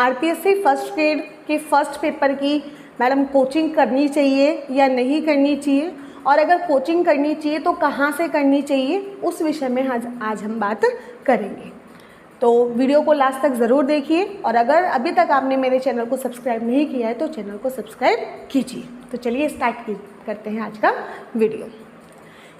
RPSC first grade के first paper की madam coaching करनी चाहिए या नहीं करनी चाहिए, और अगर कोचिंग करनी चाहिए तो कहाँ से करनी चाहिए, उस विषय में आज हम बात करेंगे। तो वीडियो को लास्ट तक ज़रूर देखिए, और अगर अभी तक आपने मेरे चैनल को सब्सक्राइब नहीं किया है तो चैनल को सब्सक्राइब कीजिए। तो चलिए स्टार्ट करते हैं आज का वीडियो।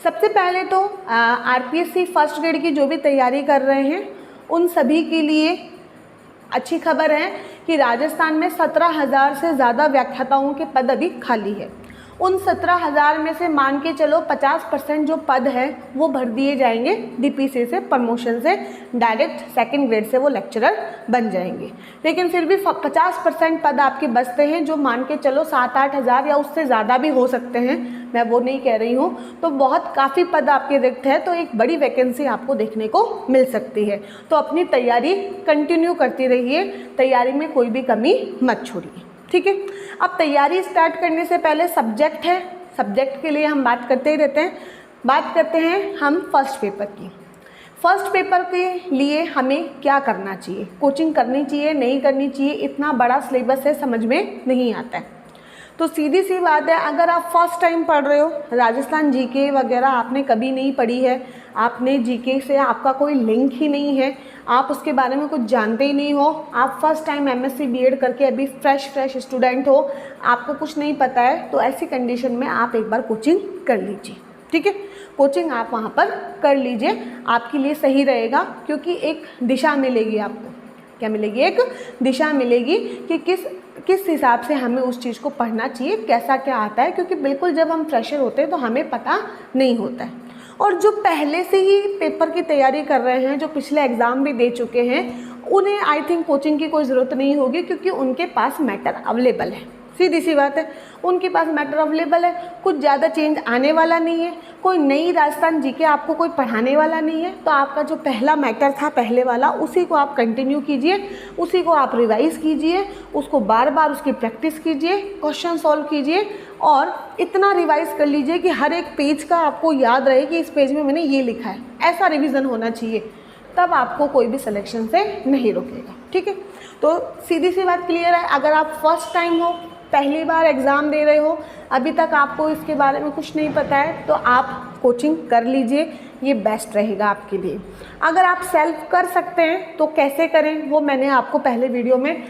सबसे पहले तो आरपीएससी फर्स्ट ग्रेड की जो भी तैयारी कर रहे हैं उन सभी के लिए अच्छी खबर है कि राजस्थान में 17,000 से ज़्यादा व्याख्याताओं के पद अभी खाली है। उन 17,000 में से मान के चलो 50% जो पद है वो भर दिए जाएंगे डीपीसी से, प्रमोशन से, डायरेक्ट सेकंड ग्रेड से वो लेक्चरर बन जाएंगे। लेकिन फिर भी 50% पद आपके बचते हैं, जो मान के चलो 7-8 हज़ार या उससे ज़्यादा भी हो सकते हैं, मैं वो नहीं कह रही हूँ। तो बहुत काफ़ी पद आपके रिक्त है, तो एक बड़ी वैकेंसी आपको देखने को मिल सकती है। तो अपनी तैयारी कंटिन्यू करती रहिए, तैयारी में कोई भी कमी मत छोड़िए, ठीक है। अब तैयारी स्टार्ट करने से पहले सब्जेक्ट है, सब्जेक्ट के लिए हम बात करते ही रहते हैं। बात करते हैं हम फर्स्ट पेपर की। फर्स्ट पेपर के लिए हमें क्या करना चाहिए, कोचिंग करनी चाहिए नहीं करनी चाहिए, इतना बड़ा सिलेबस है, समझ में नहीं आता है। तो सीधी सी बात है, अगर आप फर्स्ट टाइम पढ़ रहे हो, राजस्थान जीके वगैरह आपने कभी नहीं पढ़ी है, आपने जीके से आपका कोई लिंक ही नहीं है, आप उसके बारे में कुछ जानते ही नहीं हो, आप फर्स्ट टाइम एमएससी बीएड करके अभी फ्रेश स्टूडेंट हो, आपको कुछ नहीं पता है, तो ऐसी कंडीशन में आप एक बार कोचिंग कर लीजिए, ठीक है। कोचिंग आप वहाँ पर कर लीजिए, आपके लिए सही रहेगा, क्योंकि एक दिशा मिलेगी आपको। क्या मिलेगी? एक दिशा मिलेगी कि किस हिसाब से हमें उस चीज़ को पढ़ना चाहिए, कैसा क्या आता है, क्योंकि बिल्कुल जब हम फ्रेशर होते हैं तो हमें पता नहीं होता है। और जो पहले से ही पेपर की तैयारी कर रहे हैं, जो पिछले एग्ज़ाम भी दे चुके हैं, उन्हें आई थिंक कोचिंग की कोई ज़रूरत नहीं होगी, क्योंकि उनके पास मैटर अवेलेबल है। सीधी सी बात है, उनके पास मैटर अवेलेबल है, कुछ ज़्यादा चेंज आने वाला नहीं है, कोई नई राजस्थान जीके आपको कोई पढ़ाने वाला नहीं है। तो आपका जो पहला मैटर था पहले वाला, उसी को आप कंटिन्यू कीजिए, उसी को आप रिवाइज़ कीजिए, उसको बार बार उसकी प्रैक्टिस कीजिए, क्वेश्चन सॉल्व कीजिए, और इतना रिवाइज़ कर लीजिए कि हर एक पेज का आपको याद रहे कि इस पेज में मैंने ये लिखा है। ऐसा रिविज़न होना चाहिए, तब आपको कोई भी सिलेक्शन से नहीं रोकेगा, ठीक है। तो सीधी सी बात क्लियर है। अगर आप फर्स्ट टाइम हो, पहली बार एग्ज़ाम दे रहे हो, अभी तक आपको इसके बारे में कुछ नहीं पता है, तो आप कोचिंग कर लीजिए, ये बेस्ट रहेगा आपके लिए। अगर आप सेल्फ कर सकते हैं तो कैसे करें, वो मैंने आपको पहले वीडियो में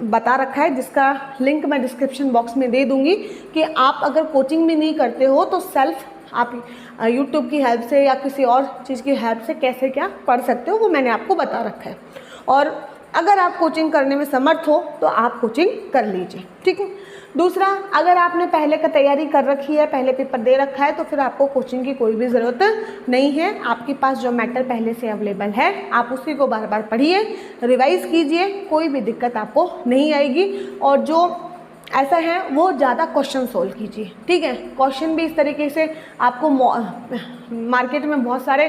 बता रखा है, जिसका लिंक मैं डिस्क्रिप्शन बॉक्स में दे दूँगी, कि आप अगर कोचिंग भी नहीं करते हो तो सेल्फ आप यूट्यूब की हेल्प से या किसी और चीज़ की हेल्प से कैसे क्या पढ़ सकते हो, वो मैंने आपको बता रखा है। और अगर आप कोचिंग करने में समर्थ हो तो आप कोचिंग कर लीजिए, ठीक है। दूसरा, अगर आपने पहले का तैयारी कर रखी है, पहले पेपर दे रखा है, तो फिर आपको कोचिंग की कोई भी ज़रूरत नहीं है। आपके पास जो मैटर पहले से अवेलेबल है, आप उसी को बार बार पढ़िए, रिवाइज़ कीजिए, कोई भी दिक्कत आपको नहीं आएगी। और जो ऐसा है वो ज़्यादा क्वेश्चन सोल्व कीजिए, ठीक है। क्वेश्चन भी इस तरीके से आपको मार्केट में बहुत सारे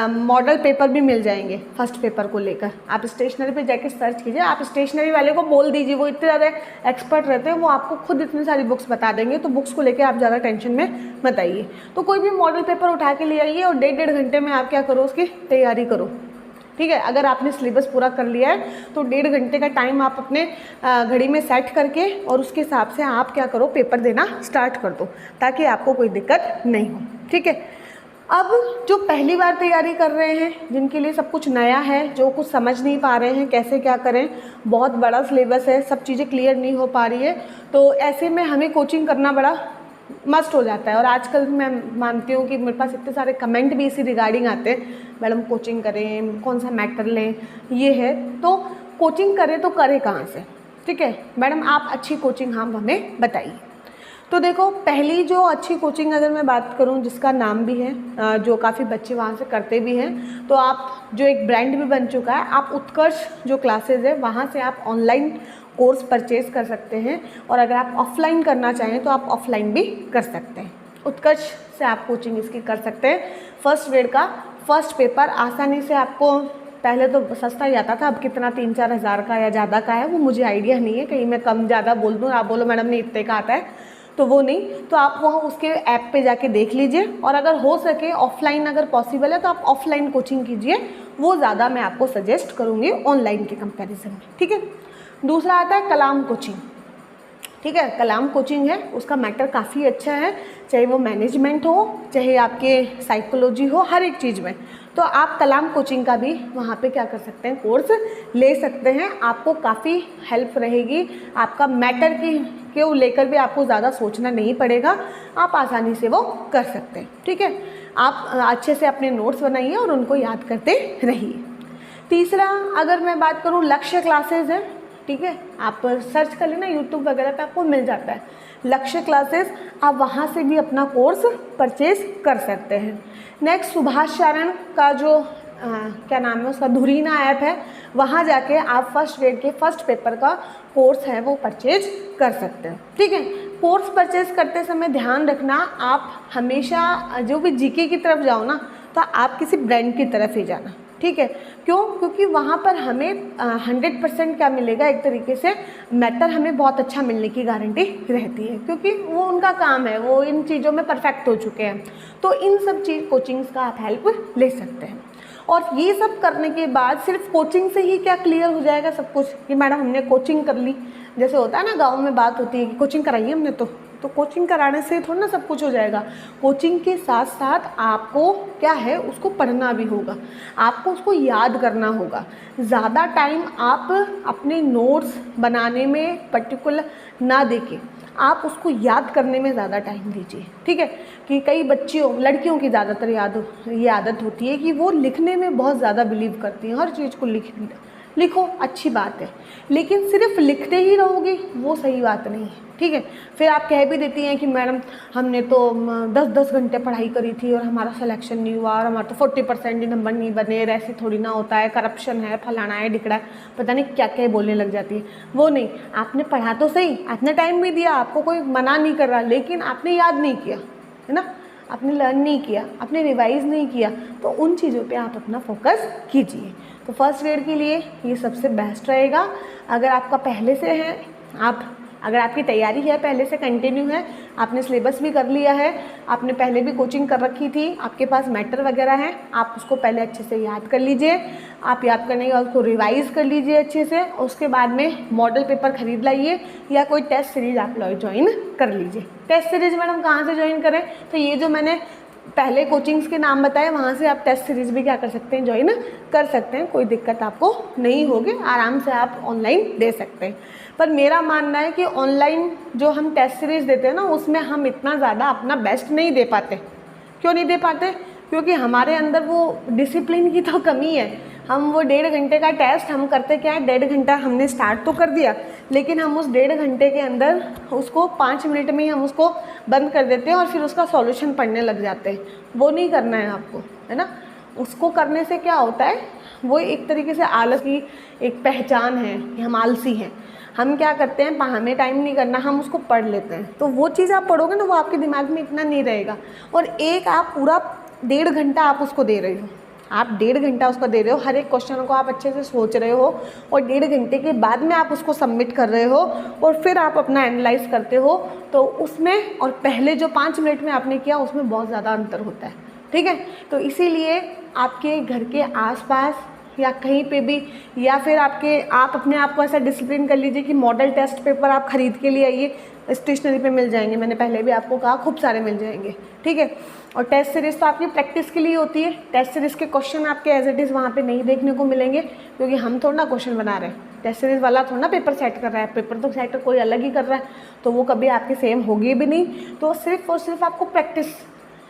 मॉडल पेपर भी मिल जाएंगे फर्स्ट पेपर को लेकर। आप स्टेशनरी पे जाके सर्च कीजिए, आप स्टेशनरी वाले को बोल दीजिए, वो इतने ज़्यादा एक्सपर्ट रहते हैं, वो आपको खुद इतनी सारी बुक्स बता देंगे। तो बुक्स को लेकर आप ज़्यादा टेंशन में मत आइए। तो कोई भी मॉडल पेपर उठा के ले आइए और 1.5 घंटे में आप क्या करो, उसकी तैयारी करो, ठीक है। अगर आपने सिलेबस पूरा कर लिया है तो 1.5 घंटे का टाइम आप अपने घड़ी में सेट करके और उसके हिसाब से आप क्या करो, पेपर देना स्टार्ट कर दो, ताकि आपको कोई दिक्कत नहीं हो, ठीक है। अब जो पहली बार तैयारी कर रहे हैं, जिनके लिए सब कुछ नया है, जो कुछ समझ नहीं पा रहे हैं कैसे क्या करें, बहुत बड़ा सिलेबस है, सब चीज़ें क्लियर नहीं हो पा रही है, तो ऐसे में हमें कोचिंग करना बड़ा मस्ट हो जाता है। और आजकल मैं मानती हूँ कि मेरे पास इतने सारे कमेंट भी इसी रिगार्डिंग आते हैं, मैडम कोचिंग करें, कौन सा मैटर लें, ये है। तो कोचिंग करें तो करें कहाँ से, ठीक है। मैडम आप अच्छी कोचिंग हम हमें बताइए। तो देखो, पहली जो अच्छी कोचिंग अगर मैं बात करूं, जिसका नाम भी है, जो काफ़ी बच्चे वहां से करते भी हैं, तो आप जो एक ब्रांड भी बन चुका है, आप उत्कर्ष जो क्लासेज है वहां से आप ऑनलाइन कोर्स परचेज़ कर सकते हैं। और अगर आप ऑफलाइन करना चाहें तो आप ऑफलाइन भी कर सकते हैं। उत्कर्ष से आप कोचिंग इसकी कर सकते हैं। फर्स्ट ग्रेड का फर्स्ट पेपर आसानी से आपको, पहले तो सस्ता ही आता था, अब कितना 3-4 हज़ार का या ज़्यादा का है वो मुझे आइडिया नहीं है, कहीं मैं कम ज़्यादा बोल दूँ, आप बोलो मैडम ने इतने का आता है, तो वो नहीं। तो आप वहाँ उसके ऐप पे जाके देख लीजिए, और अगर हो सके ऑफलाइन अगर पॉसिबल है तो आप ऑफलाइन कोचिंग कीजिए, वो ज़्यादा मैं आपको सजेस्ट करूँगी ऑनलाइन के कंपैरिजन में, ठीक है। दूसरा आता है कलाम कोचिंग। ठीक है, कलाम कोचिंग है, उसका मैटर काफ़ी अच्छा है, चाहे वो मैनेजमेंट हो, चाहे आपके साइकोलॉजी हो, हर एक चीज़ में। तो आप कलाम कोचिंग का भी वहाँ पे क्या कर सकते हैं, कोर्स ले सकते हैं। आपको काफ़ी हेल्प रहेगी, आपका मैटर को लेकर भी आपको ज़्यादा सोचना नहीं पड़ेगा, आप आसानी से वो कर सकते हैं। ठीक है, आप अच्छे से अपने नोट्स बनाइए और उनको याद करते रहिए। तीसरा, अगर मैं बात करूँ, लक्ष्य क्लासेज है। ठीक है, आप सर्च कर लेना यूट्यूब वगैरह पे, आपको मिल जाता है लक्ष्य क्लासेस, आप वहाँ से भी अपना कोर्स परचेज कर सकते हैं। नेक्स्ट, सुभाष चारण का जो क्या नाम है उसका, धुरीना ऐप है, वहाँ जाके आप फर्स्ट ग्रेड के फर्स्ट पेपर का कोर्स है वो परचेज कर सकते हैं। ठीक है, कोर्स परचेज करते समय ध्यान रखना, आप हमेशा जो भी जीके की तरफ जाओ ना, तो आप किसी ब्रांड की तरफ ही जाना। ठीक है, क्यों? क्योंकि वहाँ पर हमें 100% क्या मिलेगा, एक तरीके से मैटर हमें बहुत अच्छा मिलने की गारंटी रहती है, क्योंकि वो उनका काम है, वो इन चीज़ों में परफेक्ट हो चुके हैं। तो इन सब चीज़ कोचिंग्स का आप हेल्प ले सकते हैं। और ये सब करने के बाद सिर्फ कोचिंग से ही क्या क्लियर हो जाएगा सब कुछ कि मैडम हमने कोचिंग कर ली, जैसे होता है ना गाँव में बात होती है कि कोचिंग कराई हमने, तो कोचिंग कराने से थोड़ा ना सब कुछ हो जाएगा। कोचिंग के साथ साथ आपको क्या है, उसको पढ़ना भी होगा, आपको उसको याद करना होगा। ज़्यादा टाइम आप अपने नोट्स बनाने में पर्टिकुलर ना देके आप उसको याद करने में ज़्यादा टाइम दीजिए। ठीक है, कि कई बच्चियों, लड़कियों की ज़्यादातर ये आदत होती है कि वो लिखने में बहुत ज़्यादा बिलीव करती हैं, हर चीज़ को लिखो, अच्छी बात है, लेकिन सिर्फ लिखते ही रहोगे वो सही बात नहीं है। ठीक है, फिर आप कह भी देती हैं कि मैडम हमने तो 10-10 घंटे पढ़ाई करी थी और हमारा सिलेक्शन नहीं हुआ और हमारा तो 40% ही नंबर नहीं बने, ऐसे थोड़ी ना होता है, करप्शन है, फलाना है, ढिकड़ा है, पता नहीं क्या क्या बोलने लग जाती है। वो नहीं, आपने पढ़ा तो सही, आपने टाइम भी दिया, आपको कोई मना नहीं कर रहा, लेकिन आपने याद नहीं किया, है ना, आपने लर्न नहीं किया, आपने रिवाइज़ नहीं किया, तो उन चीज़ों पे आप अपना फोकस कीजिए। तो फर्स्ट ग्रेड के लिए ये सबसे बेस्ट रहेगा। अगर आपका पहले से है, अगर आपकी तैयारी है, पहले से कंटिन्यू है, आपने सिलेबस भी कर लिया है, आपने पहले भी कोचिंग कर रखी थी, आपके पास मैटर वगैरह है, आप उसको पहले अच्छे से याद कर लीजिए। आप याद करने के बाद उसको रिवाइज़ कर लीजिए अच्छे से, उसके बाद में मॉडल पेपर खरीद लाइए या कोई टेस्ट सीरीज़ आप ज्वाइन कर लीजिए। टेस्ट सीरीज़ मैडम कहाँ से ज्वाइन करें? तो ये जो मैंने पहले कोचिंग्स के नाम बताए, वहाँ से आप टेस्ट सीरीज़ भी क्या कर सकते हैं, ज्वाइन कर सकते हैं, कोई दिक्कत आपको नहीं होगी, आराम से आप ऑनलाइन दे सकते हैं। पर मेरा मानना है कि ऑनलाइन जो हम टेस्ट सीरीज़ देते हैं ना, उसमें हम इतना ज़्यादा अपना बेस्ट नहीं दे पाते। क्यों नहीं दे पाते? क्योंकि हमारे अंदर वो डिसिप्लिन की तो कमी है। हम वो 1.5 घंटे का टेस्ट हम करते क्या है, 1.5 घंटा हमने स्टार्ट तो कर दिया, लेकिन हम उस 1.5 घंटे के अंदर उसको 5 मिनट में ही हम उसको बंद कर देते हैं और फिर उसका सॉल्यूशन पढ़ने लग जाते हैं। वो नहीं करना है आपको, है ना। उसको करने से क्या होता है, वो एक तरीके से आलस की एक पहचान है कि हम आलसी हैं। हम क्या करते हैं, हमें टाइम नहीं करना, हम उसको पढ़ लेते हैं। तो वो चीज़ आप पढ़ोगे ना, वो आपके दिमाग में इतना नहीं रहेगा। और एक आप पूरा 1.5 घंटा आप उसको दे रहे हो, आप 1.5 घंटा उसको दे रहे हो, हर एक क्वेश्चन को आप अच्छे से सोच रहे हो, और 1.5 घंटे के बाद में आप उसको सबमिट कर रहे हो और फिर आप अपना एनालाइज करते हो, तो उसमें और पहले जो 5 मिनट में आपने किया उसमें बहुत ज़्यादा अंतर होता है। ठीक है, तो इसीलिए आपके घर के आसपास या कहीं पे भी, या फिर आप अपने आप को ऐसा डिसिप्लिन कर लीजिए कि मॉडल टेस्ट पेपर आप खरीद के लिए आइए, स्टेशनरी पे मिल जाएंगे, मैंने पहले भी आपको कहा खूब सारे मिल जाएंगे। ठीक है, और टेस्ट सीरीज़ तो आपकी प्रैक्टिस के लिए होती है। टेस्ट सीरीज़ के क्वेश्चन आपके एज इट इज़ वहाँ पे नहीं देखने को मिलेंगे, क्योंकि हम थोड़ा ना क्वेश्चन बना रहे हैं, टेस्ट सीरीज़ वाला थोड़ा ना पेपर सेट कर रहा है, पेपर तो सेट कोई अलग ही कर रहा है, तो वो कभी आपके सेम होगी भी नहीं। तो सिर्फ और सिर्फ आपको प्रैक्टिस,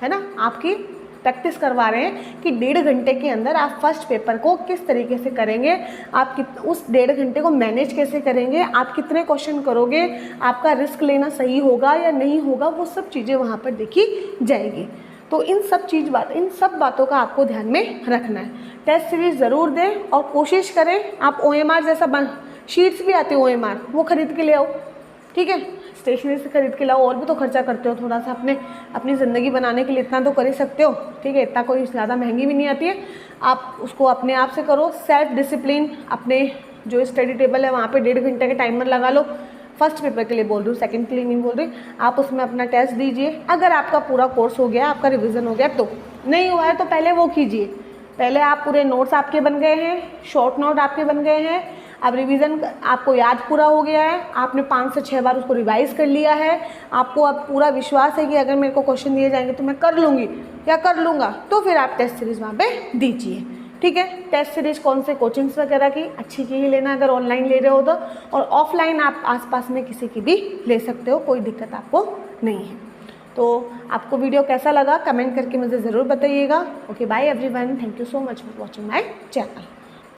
है ना, आपकी प्रैक्टिस करवा रहे हैं कि 1.5 घंटे के अंदर आप फर्स्ट पेपर को किस तरीके से करेंगे, आप उस 1.5 घंटे को मैनेज कैसे करेंगे, आप कितने क्वेश्चन करोगे, आपका रिस्क लेना सही होगा या नहीं होगा, वो सब चीज़ें वहाँ पर देखी जाएगी। तो इन सब बातों का आपको ध्यान में रखना है। टेस्ट सीरीज ज़रूर दें और कोशिश करें आप OMR जैसा शीट्स भी आती है OMR, वो खरीद के ले आओ। ठीक है, स्टेशनरी से खरीद के लाओ, और भी तो खर्चा करते हो थोड़ा सा, अपनी ज़िंदगी बनाने के लिए इतना तो कर ही सकते हो। ठीक है, इतना कोई ज़्यादा महंगी भी नहीं आती है, आप उसको अपने आप से करो। सेल्फ डिसिप्लिन, अपने जो स्टडी टेबल है वहाँ पे 1.5 घंटे का टाइमर लगा लो। फर्स्ट पेपर के लिए बोल रही हूँ, सेकंड के लिए नहीं बोल रही। आप उसमें अपना टेस्ट दीजिए। अगर आपका पूरा कोर्स हो गया, आपका रिवीजन हो गया, तो नहीं हुआ है तो पहले वो कीजिए। पहले आप पूरे नोट्स आपके बन गए हैं, शॉर्ट नोट आपके बन गए हैं, अब रिवीजन आपको याद पूरा हो गया है, आपने 5 से 6 बार उसको रिवाइज कर लिया है, आपको अब पूरा विश्वास है कि अगर मेरे को क्वेश्चन दिए जाएंगे तो मैं कर लूँगी या कर लूँगा, तो फिर आप टेस्ट सीरीज़ वहाँ पे दीजिए। ठीक है, टेस्ट सीरीज कौन से कोचिंग्स वगैरह की, अच्छी की ही लेना अगर ऑनलाइन ले रहे हो तो, और ऑफलाइन आप आसपास में किसी की भी ले सकते हो, कोई दिक्कत आपको नहीं है। तो आपको वीडियो कैसा लगा कमेंट करके मुझे ज़रूर बताइएगा। Okay bye everyone, thank you so much for watching my channel.